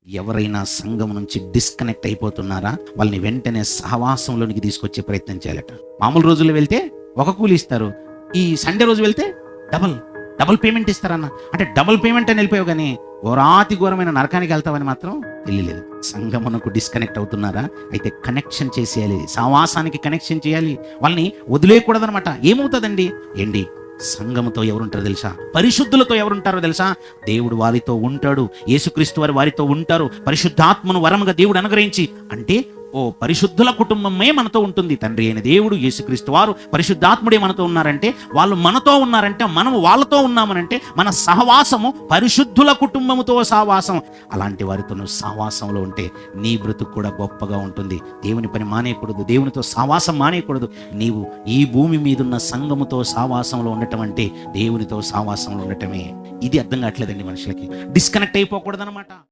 ఎవరైనా సంఘం నుంచి డిస్కనెక్ట్ అయిపోతున్నారా, వాళ్ళని వెంటనే సహవాసంలోనికి తీసుకొచ్చే ప్రయత్నం చేయాలట. మామూలు రోజుల్లో వెళ్తే ఒక కూలి ఇస్తారు, ఈ సండే రోజు వెళ్తే డబుల్ పేమెంట్ ఇస్తారన్న. అంటే డబుల్ పేమెంట్ అని వెళ్ళిపోయావు, కానీ ఘోరాతి ఘోరమైన నరకానికి వెళ్తావని మాత్రం తెలియలేదు. సంఘమునకు డిస్కనెక్ట్ అవుతున్నారా, అయితే కనెక్షన్ చేసేయాలి, సహవాసానికి కనెక్షన్ చేయాలి, వాళ్ళని వదిలేయకూడదనమాట. ఏమవుతుందండి ఏంటి, సంఘముతో ఎవరుంటారో తెలుసా, పరిశుద్ధులతో ఎవరుంటారో తెలుసా, దేవుడు వారితో ఉంటాడు, యేసుక్రీస్తు వారు వారితో ఉంటారు. పరిశుద్ధాత్మను వరముగా దేవుడు అనుగ్రహించి, అంటే ఓ పరిశుద్ధుల కుటుంబమే మనతో ఉంటుంది. తండ్రి అయిన దేవుడు, యేసుక్రీస్తు వారు, పరిశుద్ధాత్ముడే మనతో ఉన్నారంటే, వాళ్ళు మనతో ఉన్నారంటే, మనము వాళ్ళతో ఉన్నామనంటే మన సహవాసము పరిశుద్ధుల కుటుంబముతో సహవాసం. అలాంటి వారితో నువ్వు సహవాసంలో ఉంటే నీ బ్రతుకు కూడా గొప్పగా ఉంటుంది. దేవుని పని మానేయకూడదు, దేవునితో సహవాసం మానేయకూడదు. నీవు ఈ భూమి మీదున్న సంఘముతో సహవాసంలో ఉండటం అంటే దేవునితో సహవాసంలో ఉండటమే. ఇది అర్థం కావట్లేదండి మనుషులకి. డిస్కనెక్ట్ అయిపోకూడదు అనమాట.